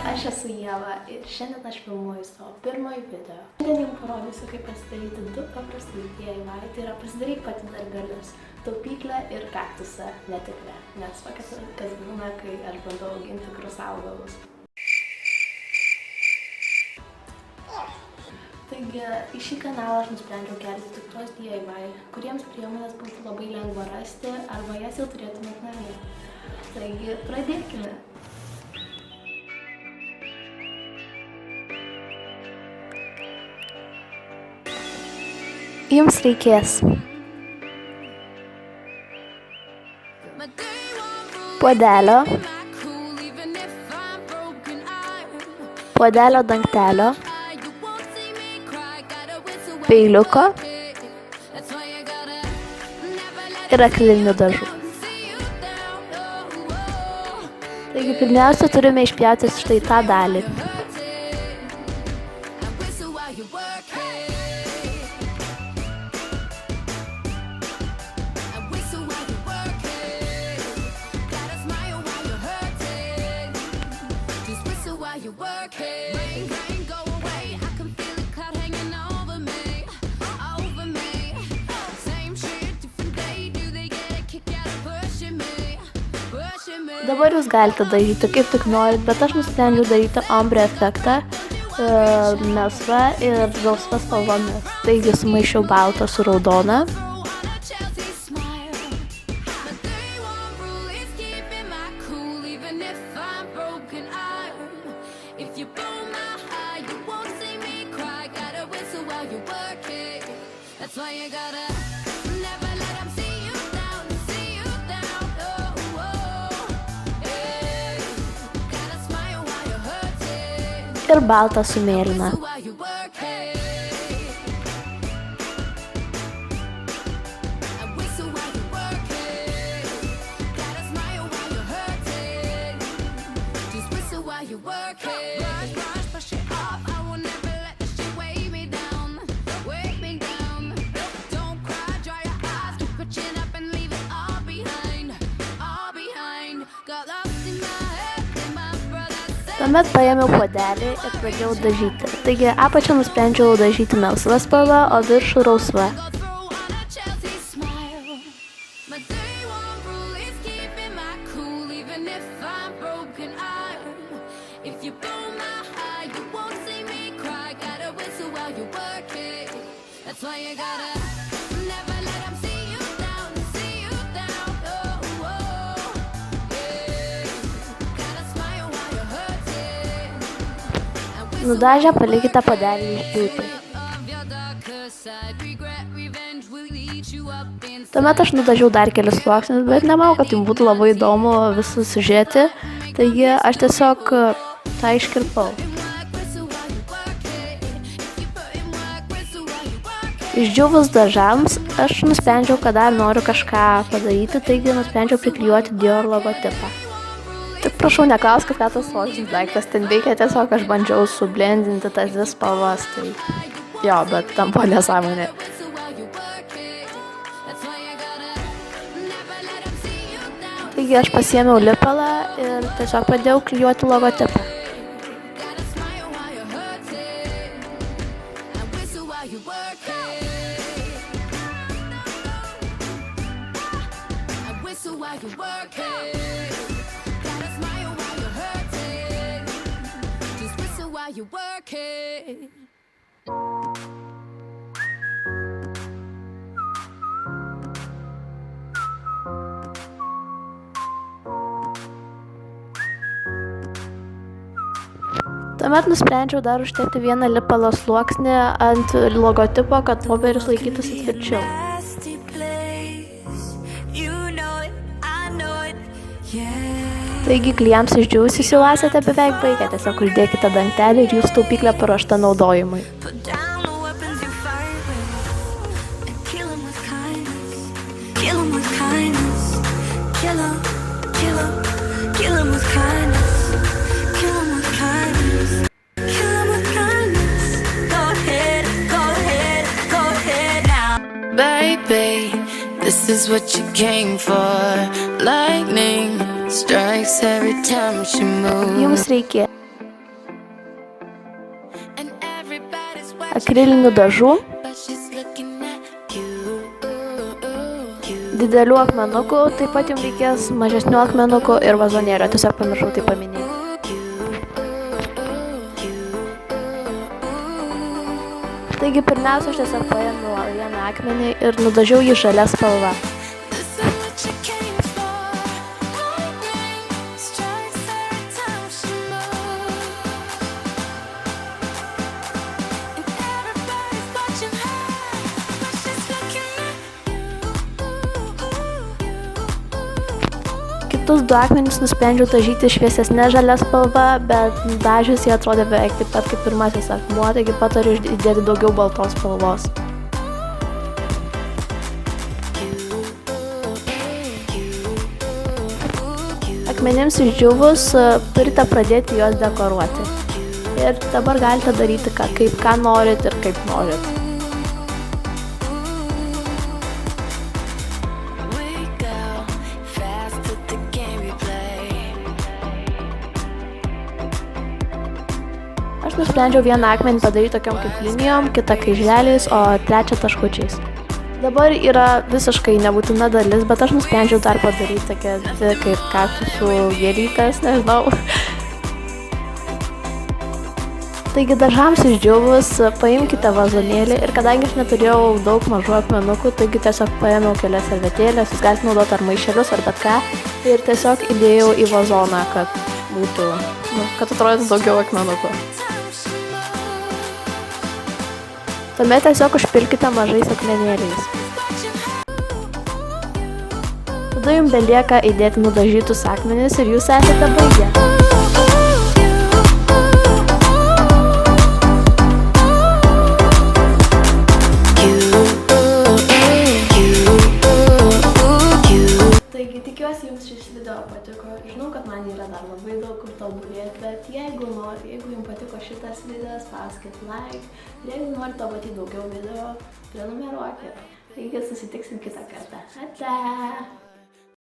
Aš esu Ieva ir šiandien aš filmuoju savo pirmąjį video. Šiandien jums parodysiu, kaip pasidaryti du paprasti DIY, tai yra pasidaryk pati darbelius, taupyklę ir kaktusą netikrę, nes kas būna, kai aš bandau auginti tikrus augalus. Taigi, į šį kanalą aš nusprendžiau kelti tik tos DIY, kuriems priemonės būtų labai lengva rasti arba jas jau turėtumėt namie. Taigi, pradėkime. Jums reikės puodelio dangtelio, peiliuko ir akrilinių dažų. Taigi pirmiausia turime išpjauti štai tą dalį. Dabar jūs galite daryti kaip tik norit, bet aš nusprendžiau daryti ombre efektą melsva ir rausva spalvomis. Taigi sumaišiau baltą su raudona. Ir baltą su mėlyna. Tuomet paėmiau puodelį ir pradėjau dažyti. Taigi apačią nusprendžiau dažyti melsva spalva, o viršų rausva. Nudažę palikite puodelį išdžiūti. Tuomet aš nudažiau dar kelius sluoksnius, bet nemanau, kad jums būtų labai įdomu visus žiūrėti, taigi aš tiesiog tą iškirpau. Išdžiūvus dažams aš nusprendžiau, kad dar noriu kažką padaryti, taigi nusprendžiau priklijuoti Dior logotipą. Tik prašau, neklauskit, ką tas loginis daiktas ten veikia, tiesiog aš bandžiau sublendinti tas dvi spalvas, tai jo, bet tam buvo nesąmonė. Taigi aš pasiėmiau lipalą ir tiesiog pradėjau klijuoti logotipą. Tuomet nusprendžiau dar uždėti vieną lipalo sluoksnį ant logotipo, kad popierius laikytųsi tvirčiau. Taigi klijams išdžiūvus jūs jau esate beveik baigę, tiesiog uždėkite dangtelį ir jūsų taupyklė paruošta naudojimui. Baby, this This is what you came for. Lightning strikes every time she moves. Jums reikia And everybody's watching akrilinių dažų, but she's looking at you. didelių akmenukų, taip pat jums reikės mažesnių akmenukų ir vazonėlio, tiesiog pamiršau tai paminėti. Taigi pirmiausia, aš tiesiog paėmiau vieną akmenį ir nudažiau jį žalia spalva. This is what you came for. Lightning strikes every time she moves. And everybody's watching her, but she's looking at you. Kitus du akmenis nusprendžiau dažyti šviesesnė žalia spalva, bet dažius jie atrodė beveik taip pat kaip pirmasis akmuo, taigi patariu įdėti daugiau baltos spalvos. Akmenims išdžiūvus turite pradėti juos dekoruoti. Ir dabar galite daryti ką norit ir kaip norit. Aš nusprendžiau vieną akmenį padaryti tokiam kaip linijom, kitą kryželiais, o trečią taškučiais. Dabar yra visiškai nebūtina dalis, bet aš nusprendžiau dar padaryti tokią kaip kaktusų gėlytės, nežinau. Taigi dažams išdžiūvus paimkite vazonėlį ir kadangi aš neturėjau daug mažų akmenukų, taigi tiesiog paėmiau kelias servetėlės, jūs galite naudoti ar maišelius ar bet ką ir tiesiog įdėjau į vazoną, kad būtų, kad atrodytų daugiau akmenukų. Tuomet tiesiog užpilkite mažais akmenėliais. Tada jums belieka įdėti nudažytus akmenis ir jūs esate baigę. Taigi tikiuosi jums šis video patiko. Žinau, kad man yra dar labai daug kur tobulėti, bet jeigu jums patiko šitas video, spauskit like. Ir jeigu norite matyti daugiau video, prenumeruokit. Taigi susitiksim kitą kartą. Ačiū!